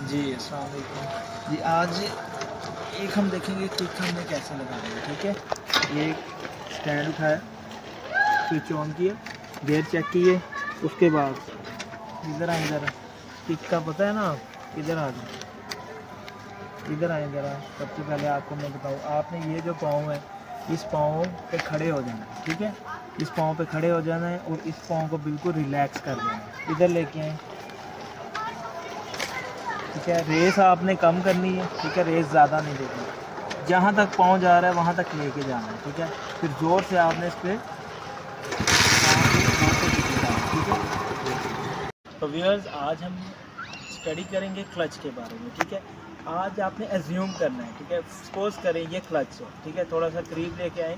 जी, अस्सलाम वालेकुम। जी, आज एक हम देखेंगे किक हमने कैसे लगानी है, ठीक है। ये स्टैंड उठाया, स्विच ऑन किया, गियर चेक किए, उसके बाद इधर आए ज़रा। किक का पता है ना आप? इधर आ जाओ, इधर आए ज़रा। सबसे पहले आपको मैं बताऊँ, आपने ये जो पाँव है, इस पाँव पे खड़े हो जाना है, ठीक है। इस पाँव पे खड़े हो जाना है और इस पाँव को बिल्कुल रिलैक्स कर देना है। इधर लेके आए, ठीक है। रेस आपने कम करनी है, ठीक है, रेस ज़्यादा नहीं देनी। जहाँ तक पाँव जा रहा है वहाँ तक लेके जाना है, ठीक है। फिर ज़ोर से आपने इस पर ठीक है। तो व्यूअर्स, आज हम स्टडी करेंगे क्लच के बारे में, ठीक है। आज आपने एज्यूम करना है, ठीक है। सपोज करें ये क्लच है, ठीक है। थोड़ा सा करीब लेके आए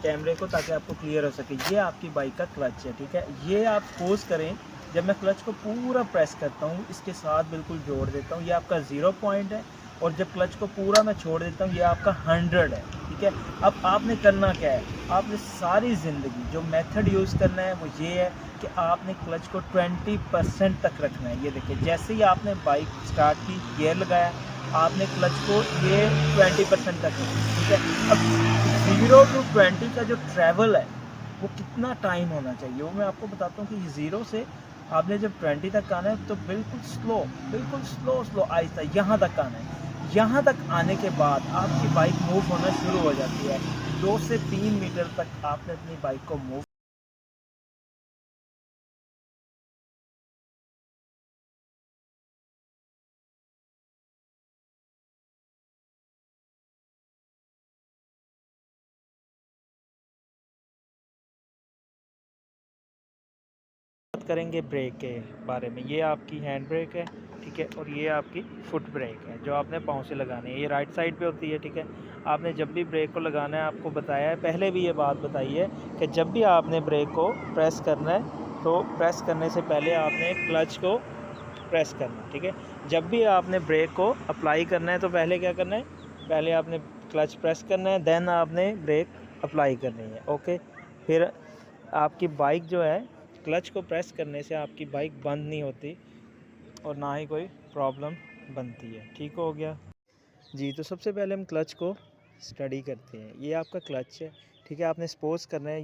कैमरे को ताकि आपको क्लियर हो सके। ये आपकी बाइक का क्लच है, ठीक है। ये आप सपोज करें जब मैं क्लच को पूरा प्रेस करता हूँ, इसके साथ बिल्कुल जोड़ देता हूँ, ये आपका 0 पॉइंट है। और जब क्लच को पूरा मैं छोड़ देता हूँ, ये आपका 100 है, ठीक है। अब आपने करना क्या है, आपने सारी ज़िंदगी जो मेथड यूज़ करना है वो ये है कि आपने क्लच को 20% तक रखना है। ये देखिए, जैसे ही आपने बाइक स्टार्ट की, गियर लगाया, आपने क्लच को ये 20% तक रखना, ठीक है। अब 0 to 20 का जो ट्रैवल है वो कितना टाइम होना चाहिए, वो मैं आपको बताता हूँ कि 0 से आपने जब 20 तक आना है तो बिल्कुल स्लो आहिस्ता यहाँ तक आना है। यहाँ तक आने के बाद आपकी बाइक मूव होना शुरू हो जाती है। 2 से 3 मीटर तक आपने अपनी बाइक को मूव करेंगे। ब्रेक के बारे में, ये आपकी हैंड ब्रेक है, ठीक है। और ये आपकी फुट ब्रेक है जो आपने पाँव से लगानी है। ये राइट साइड पे होती है, ठीक है। आपने जब भी ब्रेक को लगाना है, आपको बताया है पहले भी ये बात बताई है कि जब भी आपने ब्रेक को प्रेस करना है तो प्रेस करने से पहले आपने क्लच को प्रेस करना है, ठीक है। जब भी आपने ब्रेक को अप्लाई करना है तो पहले क्या करना है, पहले आपने क्लच प्रेस करना है, देन आपने ब्रेक अप्लाई करनी है, ओके। फिर आपकी बाइक जो है, क्लच को प्रेस करने से आपकी बाइक बंद नहीं होती और ना ही कोई प्रॉब्लम बनती है, ठीक हो गया जी। तो सबसे पहले हम क्लच को स्टडी करते हैं। ये आपका क्लच है, ठीक है। आपने सपोज करना है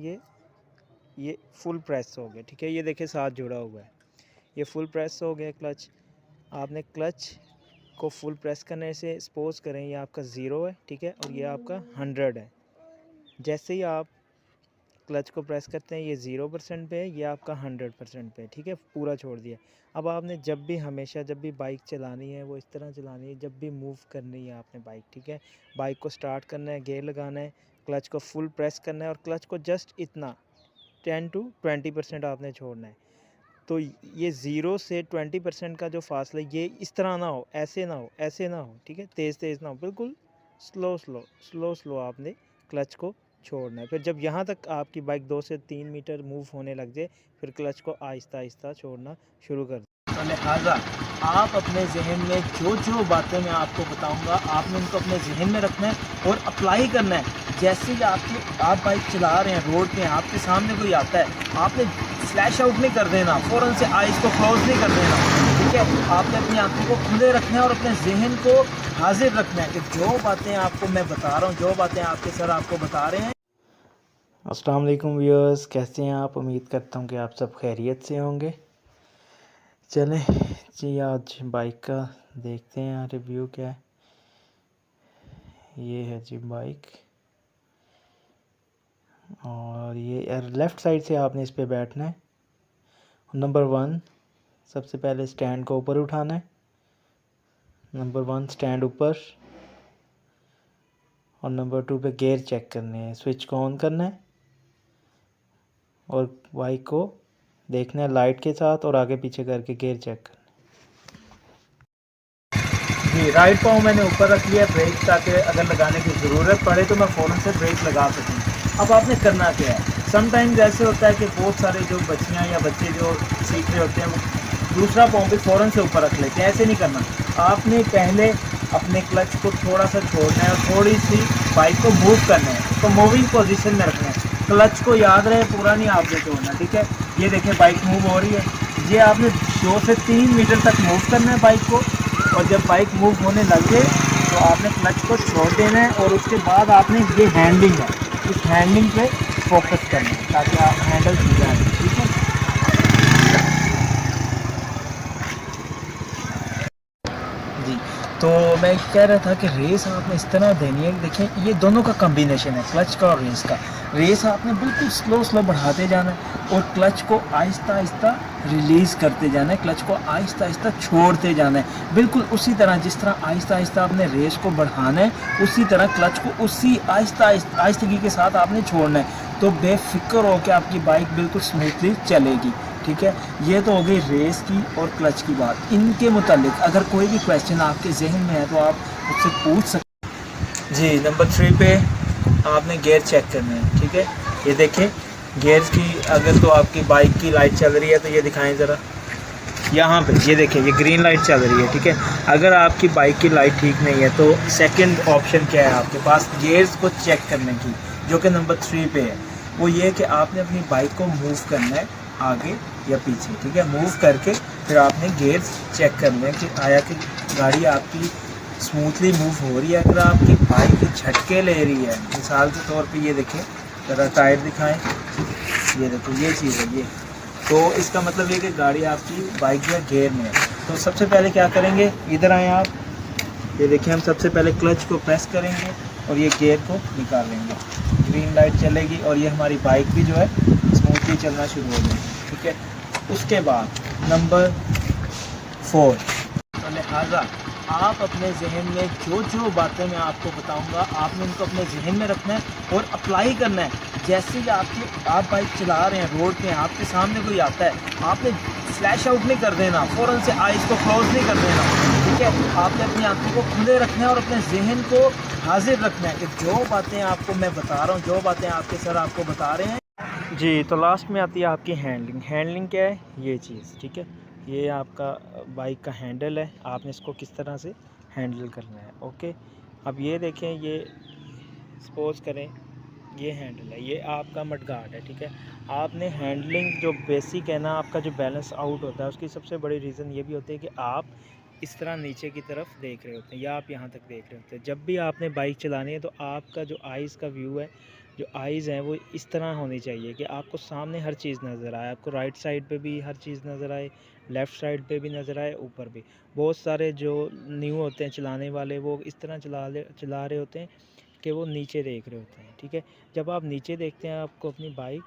ये फुल प्रेस हो गया, ठीक है। ये देखिए साथ जुड़ा हुआ है, ये फुल प्रेस हो गया क्लच। आपने क्लच को फुल प्रेस करने से सपोज करें ये आपका 0 है, ठीक है, और ये आपका 100 है। जैसे ही आप क्लच को प्रेस करते हैं, ये 0% पे है, ये आपका 100% पे है, ठीक है। पूरा छोड़ दिया। अब आपने जब भी हमेशा जब भी बाइक चलानी है वो इस तरह चलानी है, जब भी मूव करनी है आपने बाइक, ठीक है। बाइक को स्टार्ट करना है, गियर लगाना है, क्लच को फुल प्रेस करना है और क्लच को जस्ट इतना 10 to 20% आपने छोड़ना है। तो ये 0 से 20% का जो फासला, ये इस तरह ना हो, ऐसे ना हो, ऐसे ना हो, ठीक है। तेज़ ना हो, बिल्कुल स्लो आपने क्लच को छोड़ना है। फिर जब यहाँ तक आपकी बाइक 2 से 3 मीटर मूव होने लग जाए, फिर क्लच को आहिस्ता छोड़ना शुरू कर दें। तो लिहाजा आप अपने जहन में जो बातें मैं आपको बताऊंगा, आपने उनको अपने जहन में रखना है और अप्लाई करना है। जैसे ही आप बाइक चला रहे हैं, रोड पे आपके सामने कोई आता है, आपने फ्लैश आउट नहीं कर देना, फ़ौरन से आइज़ को क्लोज नहीं कर देना, ठीक है। आपने अपनी आंखों को खुले रखना है और अपने जहन को हाजिर रखना है कि जो बातें आपको मैं बता रहा हूँ, जो बातें आपके सर आपको बता रहे हैं। अस्सलाम वालेकुम व्यूअर्स, कैसे हैं आप? उम्मीद करता हूँ कि आप सब खैरियत से होंगे। चलें जी, आज बाइक का देखते हैं रिव्यू क्या है। ये है जी बाइक, और ये लेफ़्ट साइड से आपने इस पे बैठना है। नंबर 1, सबसे पहले स्टैंड को ऊपर उठाना है। नंबर 1 स्टैंड ऊपर, और नंबर 2 पे गियर चेक करने हैं। स्विच को ऑन करना है और बाइक को देखना है लाइट के साथ और आगे पीछे करके गियर चेक करना है। जी, राइट पाँव मैंने ऊपर रख लिया ब्रेक, ताकि अगर लगाने की ज़रूरत पड़े तो मैं फ़ौरन से ब्रेक लगा सकूँ। अब आपने करना क्या है, समटाइम्स ऐसे होता है कि बहुत सारे जो बच्चियाँ या बच्चे जो सीख रहे होते हैं वो दूसरा पाँव भी फ़ौरन से ऊपर रख लेते हैं। ऐसे नहीं करना, आपने पहले अपने क्लच को थोड़ा सा छोड़ना है और थोड़ी सी बाइक को मूव करना है, तो मूविंग पोजीशन में रखना है। क्लच को याद रहे, पूरा नहीं आपने छोड़ना, ठीक है। ये देखिए बाइक मूव हो रही है, ये आपने 2 से 3 मीटर तक मूव करना है बाइक को। और जब बाइक मूव होने लगे तो आपने क्लच को छोड़ देना है और उसके बाद आपने ये हैंडलिंग है, इस हैंडलिंग पे फोकस करना है ताकि आप हैंडल सीधा है। ठीक है जी। तो मैं कह रहा था कि रेस आपने इस तरह देनी है, देखें ये दोनों का कॉम्बिनेशन है, क्लच का और रेस का। रेस आपने बिल्कुल स्लो स्लो बढ़ाते जाना है और क्लच को आहिस्ता आहिस्ता रिलीज़ करते जाना है, क्लच को आहिस्ता आहिस्ता छोड़ते जाना है। बिल्कुल उसी तरह जिस तरह आहिस्ता आहिस्ता आपने रेस को बढ़ाना है, उसी तरह क्लच को उसी आहिस्ता आहिस्तगी के साथ आपने छोड़ना है। तो बेफिक्र हो कि आपकी बाइक बिल्कुल स्मूथली चलेगी। ठीक है, ये तो हो गई रेस की और क्लच की बात। इनके मुतालिक अगर कोई भी क्वेश्चन आपके जहन में है तो आप मुझसे पूछ सकते जी। नंबर 3 पे आपने गियर चेक करना है। ठीक है, ये देखें गियर्स की, अगर तो आपकी बाइक की लाइट चल रही है तो ये दिखाएं ज़रा, यहाँ पे ये देखें ये ग्रीन लाइट चल रही है। ठीक है, अगर आपकी बाइक की लाइट ठीक नहीं है तो सेकंड ऑप्शन क्या है आपके पास गियर्स को चेक करने की, जो कि नंबर 3 पे है। वो ये कि आपने अपनी बाइक को मूव करना है आगे या पीछे। ठीक है, मूव करके फिर आपने गियर्स चेक करना है कि आया कि गाड़ी आपकी स्मूथली मूव हो रही है। अगर आपकी बाइक झटके ले रही है, मिसाल के तौर पे ये देखें, ज़रा टायर दिखाएं, ये देखो ये चीज़ है ये, तो इसका मतलब ये कि गाड़ी आपकी बाइक जो है गियर में है। तो सबसे पहले क्या करेंगे, इधर आएँ आप, ये देखिए हम सबसे पहले क्लच को प्रेस करेंगे और ये गियर को निकाल लेंगे, ग्रीन लाइट चलेगी और ये हमारी बाइक भी जो है स्मूथली चलना शुरू हो जाएगी। ठीक है, उसके बाद नंबर 4, तो लिहाजा आप अपने जहन में जो जो बातें मैं आपको बताऊंगा आपने उनको अपने जहन में रखना है और अप्लाई करना है। जैसे ही आप बाइक चला रहे हैं रोड पे, आपके सामने कोई आता है, आपने फ्लैश आउट नहीं कर देना, फ़ौरन से आइज़ को क्लोज नहीं कर देना। ठीक है, आपने अपनी आंखों को खुले रखना है और अपने जहन को हाजिर रखना है कि जो बातें आपको मैं बता रहा हूँ, जो बातें आपके सर आपको बता रहे हैं जी। तो लास्ट में आती है आपकी हैंडलिंग। हैंडलिंग क्या है, ये चीज़। ठीक है, ये आपका बाइक का हैंडल है, आपने इसको किस तरह से हैंडल करना है। ओके, अब ये देखें, ये सपोज़ करें ये हैंडल है, ये आपका मडगार्ड है। ठीक है, आपने हैंडलिंग जो बेसिक है ना, आपका जो बैलेंस आउट होता है उसकी सबसे बड़ी रीज़न ये भी होती है कि आप इस तरह नीचे की तरफ देख रहे होते हैं या आप यहाँ तक देख रहे होते हैं। जब भी आपने बाइक चलानी है तो आपका जो आइज़ का व्यू है, जो आइज़ हैं वो इस तरह होनी चाहिए कि आपको सामने हर चीज़ नज़र आए, आपको राइट साइड पे भी हर चीज़ नज़र आए, लेफ़्ट साइड पे भी नज़र आए, ऊपर भी। बहुत सारे जो न्यू होते हैं चलाने वाले, वो इस तरह चला रहे होते हैं कि वो नीचे देख रहे होते हैं। ठीक है, जब आप नीचे देखते हैं आपको अपनी बाइक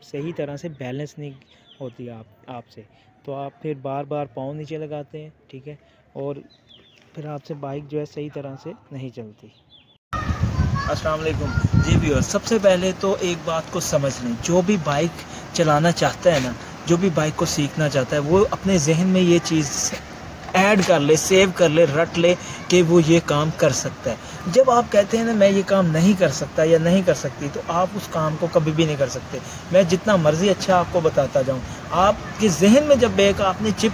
सही तरह से बैलेंस नहीं होती आपसे, तो आप फिर बार बार पाँव नीचे लगाते हैं। ठीक है, और फिर आपसे बाइक जो है सही तरह से नहीं चलती। अस्सलाम वालेकुम जी व्यूअर्स, सबसे पहले तो एक बात को समझ लें, जो भी बाइक चलाना चाहता है ना, जो भी बाइक को सीखना चाहता है, वो अपने जहन में ये चीज़ ऐड कर ले, सेव कर ले, रट ले कि वो ये काम कर सकता है। जब आप कहते हैं ना मैं ये काम नहीं कर सकता या नहीं कर सकती, तो आप उस काम को कभी भी नहीं कर सकते। मैं जितना मर्ज़ी अच्छा आपको बताता जाऊँ, आपके जहन में जब एक आपने चिप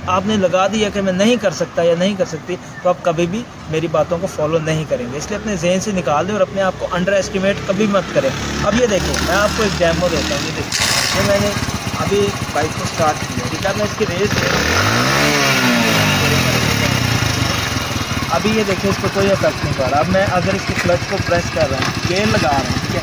आपने लगा दिया कि मैं नहीं कर सकता या नहीं कर सकती, तो आप कभी भी मेरी बातों को फॉलो नहीं करेंगे। इसलिए अपने जहन से निकाल दें और अपने आप को अंडर एस्टिमेट कभी मत करें। अब ये देखिए, मैं आपको एक डेमो देता हूँ। ये देखिए, ये मैंने अभी बाइक को स्टार्ट किया। ठीक है, मैं इसकी रेस अभी ये देखिए, इसको कोई इफेक्ट नहीं पड़ रहा। अब मैं अगर इसके क्लच को प्रेस कर रहा हूँ, गेयर लगा रहा हूँ, ठीक है,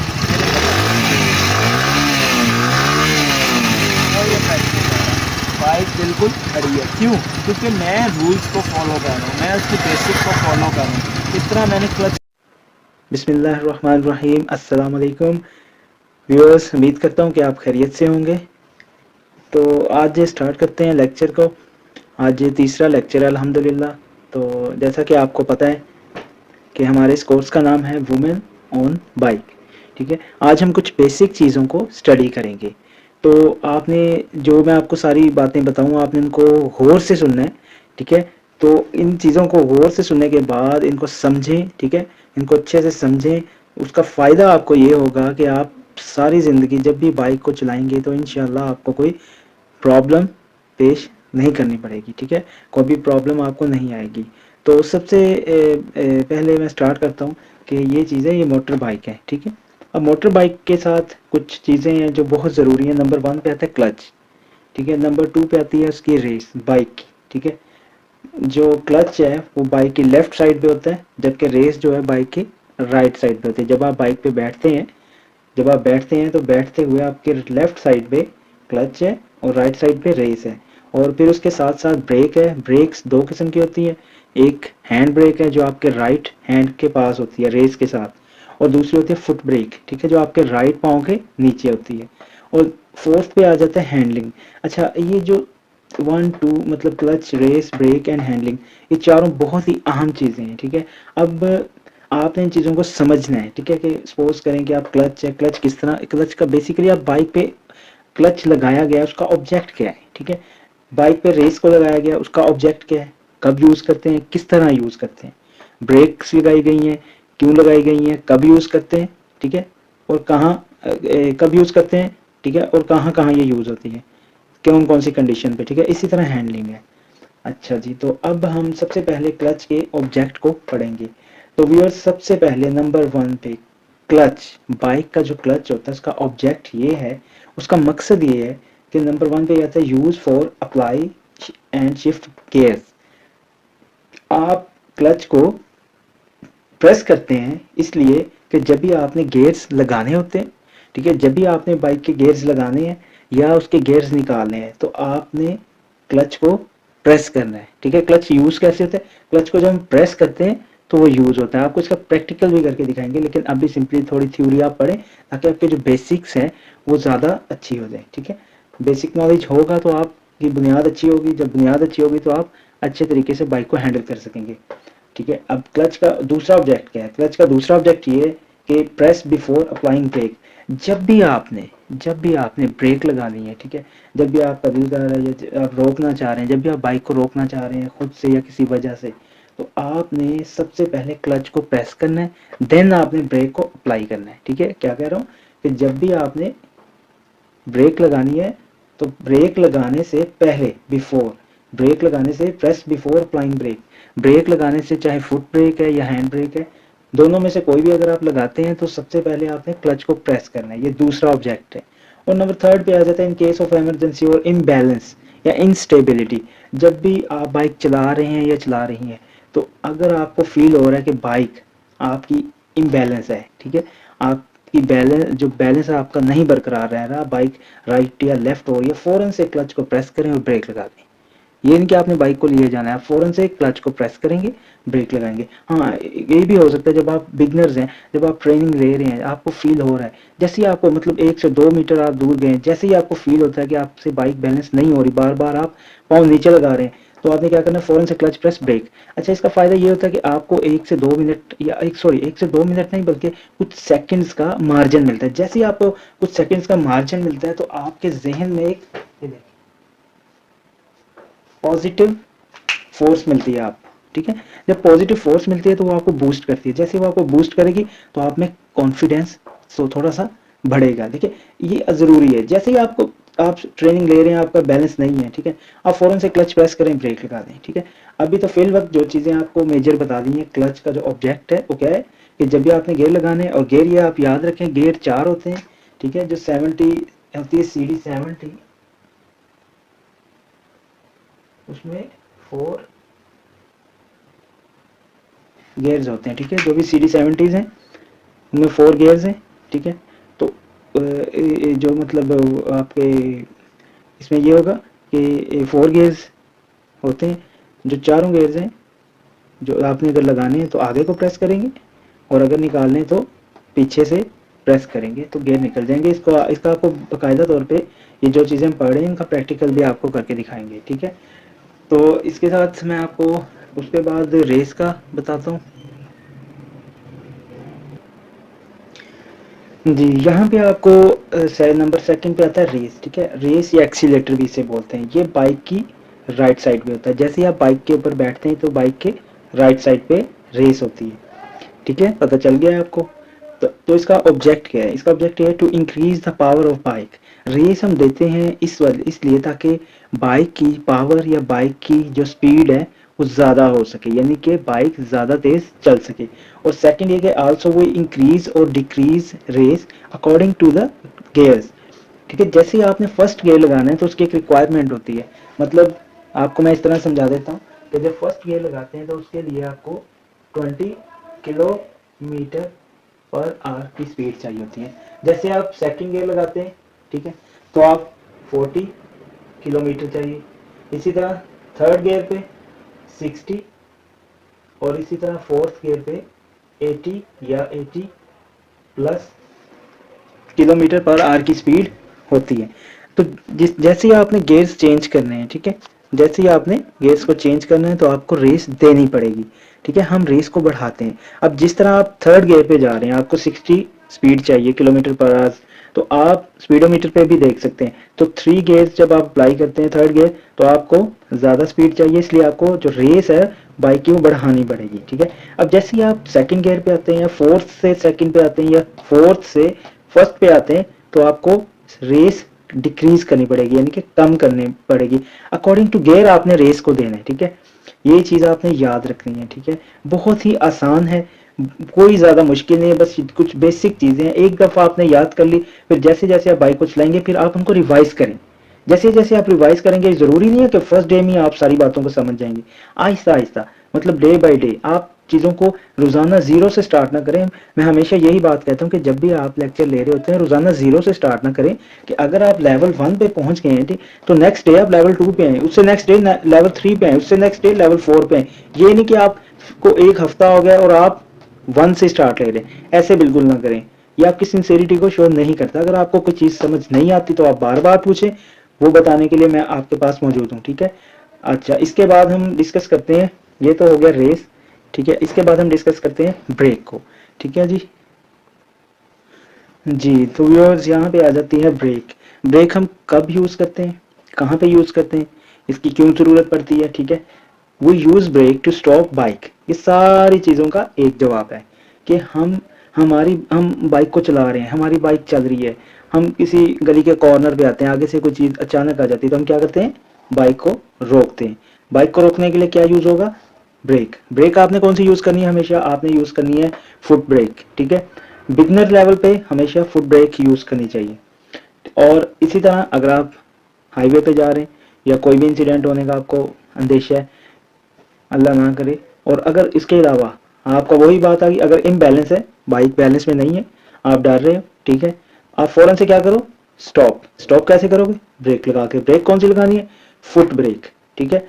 कोई इफेक्ट नहीं पड़ रहा, बाइक बिल्कुल खड़ी है। क्यों? क्योंकि मैं रूल्स को फॉलो कर रहा हूँ, मैं उसकी बेसिक को फॉलो कर रहा हूँ। इस तरह मैंने क्लच। बिस्मिल्लाहिर्रहमानिर्रहीम, अस्सलाम वालेकुम व्यूअर्स, उम्मीद करता हूँ कि आप खैरियत से होंगे। तो आज स्टार्ट करते हैं लेक्चर को। आज तीसरा लेक्चर है अल्हम्दुलिल्लाह। तो जैसा कि आपको पता है कि हमारे इस कोर्स का नाम है वुमेन ऑन बाइक। ठीक है, आज हम कुछ बेसिक चीज़ों को स्टडी करेंगे। तो आपने जो मैं आपको सारी बातें बताऊंगा, आपने इनको गौर से सुनना है। ठीक है, तो इन चीज़ों को गौर से सुनने के बाद इनको समझें। ठीक है, इनको अच्छे से समझें। उसका फ़ायदा आपको ये होगा कि आप सारी ज़िंदगी जब भी बाइक को चलाएंगे तो इंशाल्लाह आपको कोई प्रॉब्लम पेश नहीं करनी पड़ेगी। ठीक है, कोई भी प्रॉब्लम आपको नहीं आएगी। तो सबसे पहले मैं स्टार्ट करता हूँ कि ये चीज़ें, ये मोटर बाइक है। ठीक है, अब मोटर बाइक के साथ कुछ चीज़ें हैं जो बहुत ज़रूरी हैं। नंबर 1 पे आता है क्लच। ठीक है, नंबर 2 पे आती है उसकी रेस बाइक की। ठीक है, जो क्लच है वो बाइक की लेफ्ट साइड पे होता है, जबकि रेस जो है बाइक की राइट साइड पे होती है। जब आप बाइक पे बैठते हैं, जब आप बैठते हैं तो बैठते हुए आपके लेफ्ट साइड पे क्लच है और राइट साइड पे रेस है। और फिर उसके साथ साथ ब्रेक है। ब्रेक्स दो किस्म की होती है, एक हैंड ब्रेक है जो आपके राइट हैंड के पास होती है रेस के साथ, और दूसरी होती है फुट ब्रेक, ठीक है, जो आपके राइट पाँव के नीचे होती है। और फोर्थ पे आ जाता है हैंडलिंग। अच्छा, ये जो 1 2 मतलब clutch, race, brake and handling, ये चारों बहुत ही अहम चीज़ें हैं, ठीक है। अब आपने इन चीज़ों को समझना है, ठीक है, कि सपोज करें कि आप क्लच है, क्लच किस तरह, क्लच का बेसिकली आप बाइक पे क्लच लगाया गया उसका ऑब्जेक्ट क्या है, ठीक है। बाइक पे रेस को लगाया गया उसका ऑब्जेक्ट क्या है, कब यूज़ करते हैं, किस तरह यूज़ करते हैं, ब्रेक्स लगाई गई हैं, क्यों लगाई गई हैं, कब यूज़ करते हैं, ठीक है, और कहाँ कब यूज़ करते हैं, ठीक है, और कहाँ कहाँ ये यूज़ होती है, कौन कौन सी कंडीशन पे, ठीक है। इसी तरह हैंडलिंग है। अच्छा जी, तो अब हम सबसे पहले क्लच के ऑब्जेक्ट को पढ़ेंगे। तो व्यूअर्स, सबसे पहले नंबर 1 पे क्लच, बाइक का जो क्लच होता है उसका ऑब्जेक्ट ये है, उसका मकसद ये है कि नंबर 1 पे आता है use for apply and shift gears. आप क्लच को प्रेस करते हैं इसलिए कि जब भी आपने गियर्स लगाने होते हैं, ठीक है, जब भी आपने बाइक के गियर्स लगाने हैं या उसके गियर्स निकालने हैं तो आपने क्लच को प्रेस करना है, ठीक है। क्लच यूज कैसे होता है, क्लच को जब हम प्रेस करते हैं तो वो यूज होता है। आपको इसका प्रैक्टिकल भी करके दिखाएंगे, लेकिन अभी सिंपली थोड़ी थ्योरी आप पढ़ें ताकि आपके जो बेसिक्स हैं वो ज़्यादा अच्छी हो जाए, ठीक है। बेसिक नॉलेज होगा तो आपकी बुनियाद अच्छी होगी, जब बुनियाद अच्छी होगी तो आप अच्छे तरीके से बाइक को हैंडल कर सकेंगे, ठीक है। अब क्लच का दूसरा ऑब्जेक्ट क्या है, क्लच का दूसरा ऑब्जेक्ट ये है कि प्रेस बिफोर अप्लाइंग ब्रेक। जब भी आपने ब्रेक लगानी है, ठीक है, जब भी आपका दिल कर रहा है या आप रोकना चाह रहे हैं, जब भी आप बाइक को रोकना चाह रहे हैं खुद से या किसी वजह से, तो आपने सबसे पहले क्लच को प्रेस करना है, देन आपने ब्रेक को अप्लाई करना है, ठीक है। क्या कह रहा हूँ कि जब भी आपने ब्रेक लगानी है तो ब्रेक लगाने से पहले, बिफोर, ब्रेक लगाने से press before applying brake. Brake लगाने से चाहे फुट ब्रेक है या हैंड ब्रेक है, दोनों में से कोई भी अगर आप लगाते हैं तो सबसे पहले आपने क्लच को प्रेस करना है, ये दूसरा ऑब्जेक्ट है। और नंबर 3 पे आ जाता है इन केस ऑफ इमरजेंसी और इम्बैलेंस या इंस्टेबिलिटी। जब भी आप बाइक चला रहे हैं या चला रही हैं तो अगर आपको फील हो रहा है कि बाइक आपकी इम्बैलेंस है, ठीक है, आपकी बैलेंस, जो बैलेंस है आपका नहीं बरकरार रह रहा, बाइक राइट या लेफ्ट हो रही है, फौरन से क्लच को प्रेस करें और ब्रेक लगा दें। ये नहीं कि आपने बाइक को लिए जाना है, आप फौरन से क्लच को प्रेस करेंगे, ब्रेक लगाएंगे। हाँ, ये भी हो सकता है जब आप बिगनर्स हैं, जब आप ट्रेनिंग ले रहे हैं, आपको फील हो रहा है, जैसे ही आपको मतलब 1 से 2 मीटर आप दूर गए, जैसे ही आपको फील होता है कि आपसे बाइक बैलेंस नहीं हो रही, बार बार आप पाँव नीचे लगा रहे हैं, तो आपने क्या करना है, फौरन से क्लच प्रेस ब्रेक। अच्छा, इसका फायदा ये होता है कि आपको 1 से 2 मिनट या 1 से 2 मिनट नहीं बल्कि कुछ सेकंड्स का मार्जिन मिलता है। जैसे ही आपको कुछ सेकंड्स का मार्जिन मिलता है तो आपके जहन में एक पॉजिटिव फोर्स मिलती है आप, ठीक है। जब पॉजिटिव फोर्स मिलती है तो वो आपको बूस्ट करती है, जैसे वो आपको बूस्ट करेगी तो आप में कॉन्फिडेंस सो थोड़ा सा बढ़ेगा, ठीक है। ये ज़रूरी है, जैसे ही आपको, आप ट्रेनिंग ले रहे हैं, आपका बैलेंस नहीं है, ठीक है, आप फौरन से क्लच प्रेस करें, ब्रेक लगा दें, ठीक है। अभी तो फिल वक्त जो चीज़ें आपको मेजर बता दी हैं, क्लच का जो ऑब्जेक्ट है वो क्या है कि जब भी आपने गेयर लगाने हैं, और गेयर ये आप याद रखें गेयर 4 होते हैं, ठीक है, जो 70 होती है CD 70, उसमें 4 गेयर्स होते हैं, ठीक है, जो भी CD 70s हैं उनमें 4 गेयर्स हैं, ठीक है। तो जो मतलब आपके इसमें ये होगा कि 4 गेयर्स होते हैं, जो चारों गेयर्स हैं, जो आपने अगर लगाने हैं तो आगे को प्रेस करेंगे, और अगर निकालने हैं तो पीछे से प्रेस करेंगे तो गेयर निकल जाएंगे। इसको, इसका आपको बाकायदा तौर पे ये जो चीज़ें हम पढ़ रहे हैं इनका प्रैक्टिकल भी आपको करके दिखाएंगे, ठीक है। तो इसके साथ मैं आपको उसके बाद रेस का बताता हूँ। जी, यहाँ पे आपको नंबर सेकंड पे आता है रेस, ठीक है। रेस या एक्सीलेटर भी इसे बोलते हैं, ये बाइक की राइट साइड पे होता है। जैसे ही आप बाइक के ऊपर बैठते हैं तो बाइक के राइट साइड पे रेस होती है, ठीक है, पता चल गया है आपको। तो इसका ऑब्जेक्ट क्या है, इसका ऑब्जेक्ट है to increase the power of bike. Race हम देते हैं इसलिए ताकि बाइक की पावर या बाइक की जो स्पीड है वो ज़्यादा हो सके, यानी कि बाइक ज़्यादा तेज़ चल सके। और सेकंड ये कि आल्सो वो इंक्रीज और decrease race according to the gears, ठीक है। जैसे ही आपने फर्स्ट गियर लगाना है तो उसकी एक रिक्वायरमेंट होती है, मतलब आपको मैं इस तरह समझा देता हूँ कि जब फर्स्ट गियर लगाते हैं तो उसके लिए आपको 20 किलोमीटर पर आवर की स्पीड चाहिए होती है। जैसे आप सेकंड गियर लगाते हैं, ठीक है, तो आप 40 किलोमीटर चाहिए। इसी तरह थर्ड गियर पे 60 और इसी तरह फोर्थ गियर पे 80 या 80 प्लस किलोमीटर पर आवर की स्पीड होती है। तो जैसे ही आपने गेयर्स चेंज करने हैं, ठीक है, जैसे ही आपने गेयर्स को चेंज करना है तो आपको रेस देनी पड़ेगी, ठीक है। हम रेस को बढ़ाते हैं। अब जिस तरह आप थर्ड गियर पे जा रहे हैं, आपको 60 स्पीड चाहिए किलोमीटर पर आवर, तो आप स्पीडोमीटर पे भी देख सकते हैं। तो 3 गियर्स जब आप अप्लाई करते हैं थर्ड गियर, तो आपको ज़्यादा स्पीड चाहिए, इसलिए आपको जो रेस है बाइक की वो बढ़ानी पड़ेगी, ठीक है। अब जैसे ही आप सेकंड गियर पे आते हैं या फोर्थ से सेकंड पे आते हैं या फोर्थ से फर्स्ट पे आते हैं, तो आपको रेस डिक्रीज करनी पड़ेगी, यानी कि कम करनी पड़ेगी। अकॉर्डिंग टू गियर आपने रेस को देना है, ठीक है। ये चीज़ आपने याद रखनी है, ठीक है। बहुत ही आसान है, कोई ज़्यादा मुश्किल नहीं है, बस कुछ बेसिक चीज़ें हैं। एक दफ़ा आपने याद कर ली, फिर जैसे जैसे आप बाइक को चलाएंगे फिर आप उनको रिवाइज करें। जैसे जैसे आप रिवाइज करेंगे, ज़रूरी नहीं है कि फर्स्ट डे में आप सारी बातों को समझ जाएंगे। आहिस्ता आहिस्ता, मतलब डे बाय डे आप चीज़ों को रोज़ाना ज़ीरो से स्टार्ट ना करें। मैं हमेशा यही बात कहता हूँ कि जब भी आप लेक्चर ले रहे होते हैं, रोज़ाना ज़ीरो से स्टार्ट ना करें। कि अगर आप लेवल 1 पे पहुंच गए हैं, ठीक, तो नेक्स्ट डे आप लेवल 2 पे हैं, उससे नेक्स्ट डे लेवल 3 पे हैं, उससे नेक्स्ट डे लेवल 4 पे हैं। ये नहीं कि आपको एक हफ्ता हो गया और आप 1 से स्टार्ट ले रहे हैं, ऐसे बिल्कुल ना करें। ये आपकी सिंसेरिटी को शो नहीं करता। अगर आपको कोई चीज़ समझ नहीं आती तो आप बार बार पूछें, वो बताने के लिए मैं आपके पास मौजूद हूँ, ठीक है। अच्छा, इसके बाद हम डिस्कस करते हैं, ये तो हो गया रेस, ठीक है। इसके बाद हम डिस्कस करते हैं ब्रेक को, ठीक है जी। जी, तो व्यूअर्स यहाँ पे आ जाती है ब्रेक। ब्रेक हम कब यूज़ करते हैं, कहाँ पे यूज़ करते हैं, इसकी क्यों ज़रूरत पड़ती है, ठीक है। वो use brake to stop bike. ये सारी चीज़ों का एक जवाब है कि हम बाइक को चला रहे हैं, हमारी बाइक चल रही है, हम किसी गली के कॉर्नर पे आते हैं, आगे से कोई चीज़ अचानक आ जाती है, तो हम क्या करते हैं, बाइक को रोकते हैं। बाइक को रोकने के लिए क्या यूज़ होगा, ब्रेक। ब्रेक आपने कौन सी यूज़ करनी है, हमेशा आपने यूज़ करनी है फुट ब्रेक, ठीक है। बिगनर लेवल पे हमेशा फुट ब्रेक यूज़ करनी चाहिए। और इसी तरह अगर आप हाईवे पे जा रहे हैं या कोई भी इंसिडेंट होने का आपको अंदेशा है, अल्लाह ना करे, और अगर इसके अलावा आपका वही बात आ गई, अगर इम्बैलेंस है, बाइक बैलेंस में नहीं है, आप डर रहे हो, ठीक है, आप फौरन से क्या करो, स्टॉप। स्टॉप कैसे करोगे, ब्रेक लगा के। ब्रेक कौन सी लगानी है, फुट ब्रेक, ठीक है।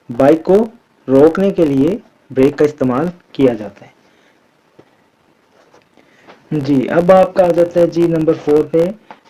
बाइक को रोकने के लिए ब्रेक का इस्तेमाल किया जाता है जी। अब आपका आ जाता है जी नंबर 4 पे,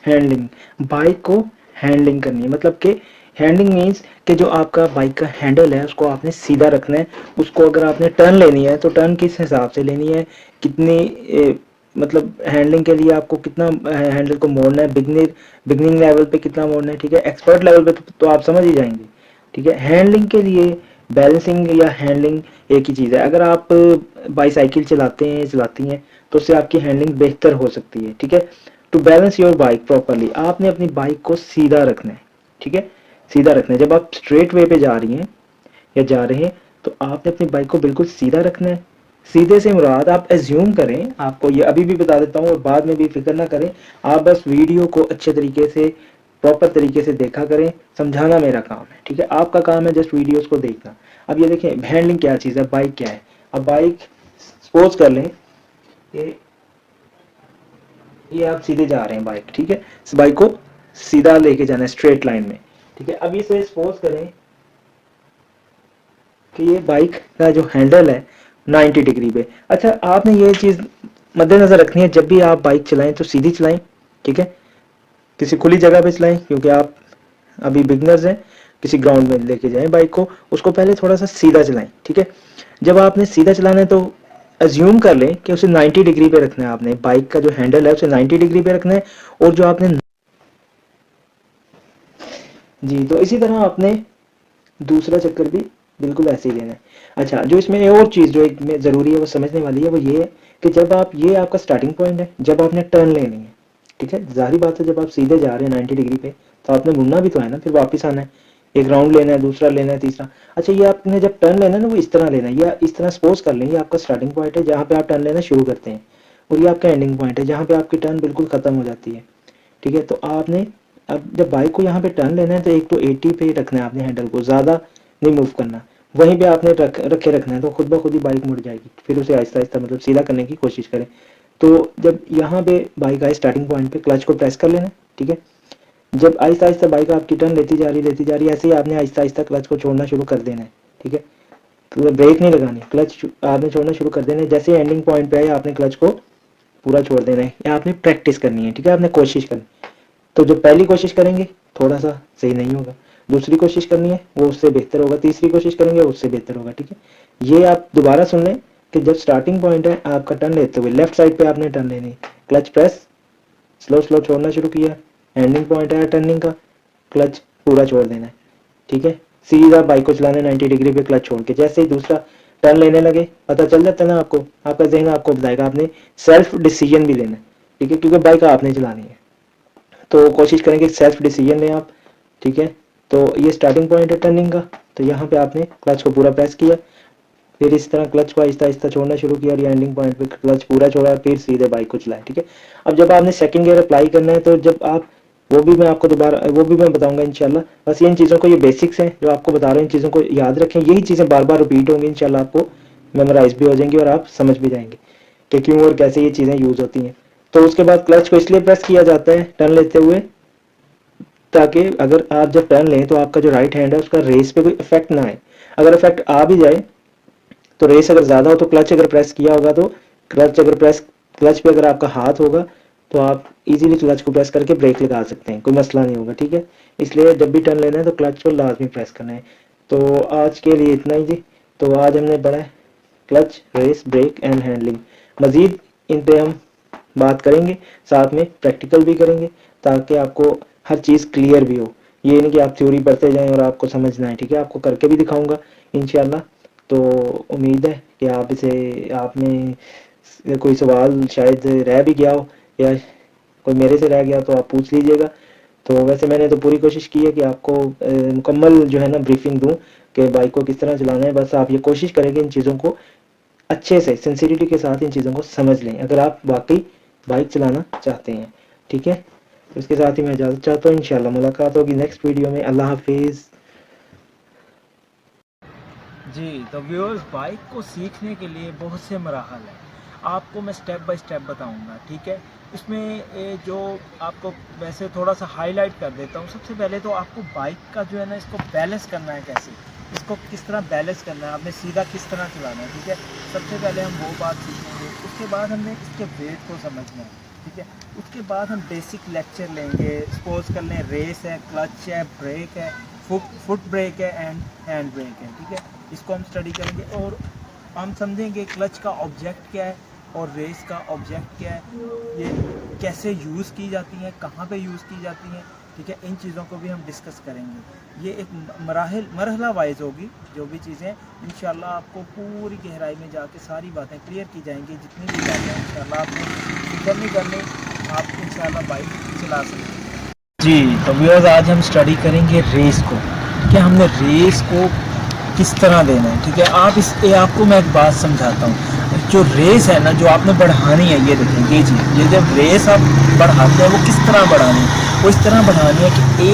हैंडलिंग। बाइक को हैंडलिंग करनी है, मतलब कि हैंडलिंग मीन्स कि जो आपका बाइक का हैंडल है उसको आपने सीधा रखना है। उसको अगर आपने टर्न लेनी है तो टर्न किस हिसाब से लेनी है, कितनी मतलब हैंडलिंग के लिए आपको कितना हैंडल को मोड़ना है, बिगनिंग लेवल पे कितना मोड़ना है, ठीक है। एक्सपर्ट लेवल पे तो आप समझ ही जाएंगे, ठीक है। हैंडलिंग के लिए बैलेंसिंग या हैंडलिंग एक ही चीज़ है। अगर आप बाईसाइकिल चलाते हैं, चलाती हैं, तो उससे आपकी हैंडलिंग बेहतर हो सकती है, ठीक है। To balance your bike properly, आपने अपनी बाइक को सीधा रखना है, ठीक है, सीधा रखना है। जब आप स्ट्रेट वे पे जा रही हैं या जा रहे हैं, तो आपने अपनी बाइक को बिल्कुल सीधा रखना है। सीधे से मुराद आप एज्यूम करें, आपको ये अभी भी बता देता हूँ और बाद में भी फिक्र ना करें, आप बस वीडियो को अच्छे तरीके से प्रॉपर तरीके से देखा करें। समझाना मेरा काम है, ठीक है, आपका काम है जस्ट वीडियोस को देखना। अब ये देखें हैंडलिंग क्या चीज़ है, बाइक क्या है। अब बाइक सपोज कर लें कि ये आप सीधे जा रहे हैं बाइक, ठीक है, इस बाइक को सीधा लेके जाना है स्ट्रेट लाइन में, ठीक है। अब इसे सपोज करें कि ये बाइक का जो हैंडल है 90 डिग्री पे। अच्छा, आपने ये चीज़ मद्देनजर रखनी है, जब भी आप बाइक चलाएं तो सीधी चलाएं, ठीक है। किसी खुली जगह पे चलाएं, क्योंकि आप अभी बिगनर्स हैं। किसी ग्राउंड में लेके जाएं बाइक को, उसको पहले थोड़ा सा सीधा चलाएं, ठीक है। जब आपने सीधा चलाना है तो एज्यूम कर लें कि उसे 90 डिग्री पे रखना है। आपने बाइक का जो हैंडल है उसे 90 डिग्री पे रखना है, और जो आपने जी, तो इसी तरह आपने दूसरा चक्कर भी बिल्कुल ऐसे ही लेना है। अच्छा, जो इसमें एक और चीज़ जो एक में ज़रूरी है वो समझने वाली है, वो ये है कि जब आप, ये आपका स्टार्टिंग पॉइंट है, जब आपने टर्न लेनी है, ठीक है। जाहिर बात है जब आप सीधे जा रहे हैं 90 डिग्री पे, तो आपने मुड़ना भी तो है ना, फिर वापस आना है, एक राउंड लेना है, दूसरा लेना है, तीसरा। अच्छा, ये आपने जब टर्न लेना है ना, वो इस तरह लेना है, या इस तरह सपोज कर लें, ये आपका स्टार्टिंग पॉइंट है जहाँ पे आप टर्न लेना शुरू करते हैं, और ये आपका एंडिंग पॉइंट है जहाँ पे आपकी टर्न बिल्कुल ख़त्म हो जाती है, ठीक है। तो आपने अब जब बाइक को यहाँ पे टर्न लेना है तो एक तो 80 पे रखना है आपने हैंडल को, ज़्यादा नहीं मूव करना। वहीं पे आपने रखे रखना है, तो खुद ब खुद ही बाइक मुड़ जाएगी। फिर उसे आहिस्ता आहिस्ता मतलब सीधा करने की कोशिश करें। तो जब यहाँ पे बाइक आए स्टार्टिंग पॉइंट पे, क्लच को प्रेस कर लेना, ठीक है। जब आहिस्ता आहिस्ता बाइक आपकी टर्न लेती जा रही है, ऐसे ही आपने आहिस्ता आहिस्ता क्लच को छोड़ना शुरू कर देना है, ठीक है। तो ब्रेक नहीं लगानी, क्लच आपने छोड़ना शुरू कर देना है। जैसे एंडिंग पॉइंट पे आए आपने क्लच को पूरा छोड़ देना है, या आपने प्रैक्टिस करनी है, ठीक है, आपने कोशिश करनी। तो जो पहली कोशिश करेंगे थोड़ा सा सही नहीं होगा, दूसरी कोशिश करनी है वो उससे बेहतर होगा, तीसरी कोशिश करेंगे उससे बेहतर होगा, ठीक है। ये आप दोबारा सुन लें कि जब स्टार्टिंग पॉइंट है आपका टर्न लेते हुए लेफ्ट साइड पे आपने टर्न लेनी है, क्लच प्रेस, स्लो स्लो छोड़ना शुरू किया, एंडिंग पॉइंट है टर्निंग का, क्लच पूरा छोड़ देना है, ठीक है। सीधा बाइक को चलाना है 90 डिग्री पे क्लच छोड़ के। जैसे ही दूसरा टर्न लेने लगे पता चल जाता है ना आपको, आपका जहन आपको बताएगा, आपने सेल्फ डिसीजन भी लेना है, ठीक है, क्योंकि बाइक आपने चलानी है। तो कोशिश करेंगे सेल्फ डिसीजन लें आप, ठीक है। तो ये स्टार्टिंग पॉइंट है टर्निंग का, तो यहाँ पे आपने क्लच को पूरा प्रेस किया, फिर इस तरह क्लच को आहिस्ता आहिस्ता छोड़ना शुरू किया और एंडिंग पॉइंट पे क्लच पूरा छोड़ा, फिर सीधे बाइक को चलाया, ठीक है। अब जब आपने सेकंड गियर अप्लाई करना है, तो जब आप वो भी मैं आपको दोबारा वो भी मैं बताऊंगा इंशाल्लाह। बस इन चीज़ों को, ये बेसिक्स हैं जो आपको बता रहे हैं, इन चीज़ों को याद रखें। यही चीज़ें बार बार रिपीट होंगी इंशाल्लाह, आपको मेमोराइज भी हो जाएंगी और आप समझ भी जाएंगे कि क्यों और कैसे ये चीज़ें यूज होती हैं। तो उसके बाद क्लच को इसलिए प्रेस किया जाता है टर्न लेते हुए, ताकि अगर आप जब टर्न लें तो आपका जो राइट हैंड है उसका रेस पे कोई इफेक्ट ना आए। अगर इफेक्ट आ भी जाए तो रेस अगर ज़्यादा हो तो क्लच अगर प्रेस किया होगा तो क्लच पे अगर आपका हाथ होगा तो आप इजीली क्लच को प्रेस करके ब्रेक लगा सकते हैं, कोई मसला नहीं होगा, ठीक है। इसलिए जब भी टर्न लेना है तो क्लच को लाजमी प्रेस करना है। तो आज के लिए इतना ही जी। तो आज हमने पढ़ा है clutch, race, brake and handling. मज़ीद इन पे हम बात करेंगे, साथ में प्रैक्टिकल भी करेंगे, ताकि आपको हर चीज़ क्लियर भी हो। ये नहीं कि आप थ्योरी पढ़ते जाएं और आपको समझना है, ठीक है, आपको करके भी दिखाऊंगा इंशाल्लाह। तो उम्मीद है कि आप इसे, आपने कोई सवाल शायद रह भी गया हो या कोई मेरे से रह गया तो आप पूछ लीजिएगा। तो वैसे मैंने तो पूरी कोशिश की है कि आपको मुकम्मल जो है ना ब्रीफिंग दूं कि बाइक को किस तरह चलाना है। बस आप ये कोशिश करें कि इन चीज़ों को अच्छे से सिंसिरिटी के साथ इन चीज़ों को समझ लें, अगर आप वाकई बाइक चलाना चाहते हैं, ठीक है। तो इसके साथ ही मैं इजाज़त चाहता हूँ, इंशाल्लाह मुलाकात होगी नेक्स्ट वीडियो में। अल्लाह हाफिज़। जी तो व्यूअर्स, बाइक को सीखने के लिए बहुत से मराहल हैं, आपको मैं स्टेप बाय स्टेप बताऊंगा, ठीक है। इसमें जो आपको वैसे थोड़ा सा हाईलाइट कर देता हूँ। सबसे पहले तो आपको बाइक का जो है ना, इसको बैलेंस करना है, कैसे इसको किस तरह बैलेंस करना है, आपने सीधा किस तरह चलाना है, ठीक है। सबसे पहले हम वो बात सीखेंगे। उसके बाद हमने इसके वेट को समझना है, ठीक है। उसके बाद हम बेसिक लेक्चर लेंगे। सपोज कर लें रेस है, क्लच है, ब्रेक है, फुट ब्रेक है एंड हैंड ब्रेक है, ठीक है। इसको हम स्टडी करेंगे और हम समझेंगे क्लच का ऑब्जेक्ट क्या है और रेस का ऑब्जेक्ट क्या है, ये कैसे यूज़ की जाती हैं, कहाँ पे यूज़ की जाती हैं, ठीक है। इन चीज़ों को भी हम डिस्कस करेंगे। ये एक मरहला वाइज होगी जो भी चीज़ें, इंशाल्लाह आपको पूरी गहराई में जाके सारी बातें क्लियर की जाएंगी। जितनी भी बातें हैं इंशाल्लाह आपने फिक्र नहीं करनी, आप इंशाल्लाह बाइक चला सकते हैं। जी तो व्यूअर्स, आज हम स्टडी करेंगे रेस को, कि हमने रेस को किस तरह देना है, ठीक है। आपको मैं एक बात समझाता हूँ। जो रेस है ना, जो आपने बढ़ानी है, ये देखें, ये चीज़, ये जब रेस आप बढ़ाते हैं वो किस तरह बढ़ानी है, वो इस तरह बढ़ानी है कि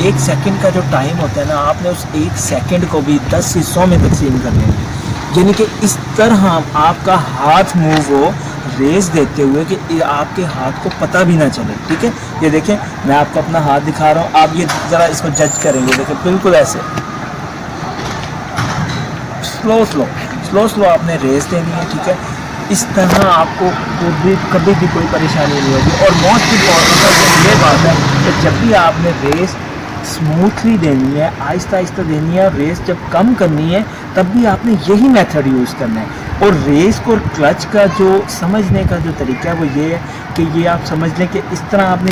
एक सेकंड का जो टाइम होता है ना, आपने उस एक सेकंड को भी 10 हिस्सों में तकसीम कर लेना है। यानी कि इस तरह आपका हाथ मूव हो रेस देते हुए कि आपके हाथ को पता भी ना चले, ठीक है। ये देखें, मैं आपको अपना हाथ दिखा रहा हूँ, आप ये ज़रा इसको जज करेंगे। देखें, बिल्कुल ऐसे स्लो आपने रेस देनी है, ठीक है। इस तरह आपको कभी भी कोई परेशानी नहीं होगी। और मोस्ट इम्पॉर्टेंट ये बात है कि जब भी आपने रेस स्मूथली देनी है, आहिस्ता आहिस्ता देनी है, रेस जब कम करनी है तब भी आपने यही मेथड यूज़ करना है। और रेस को और क्लच का जो समझने का जो तरीका है वो ये है कि ये आप समझ लें कि इस तरह आपने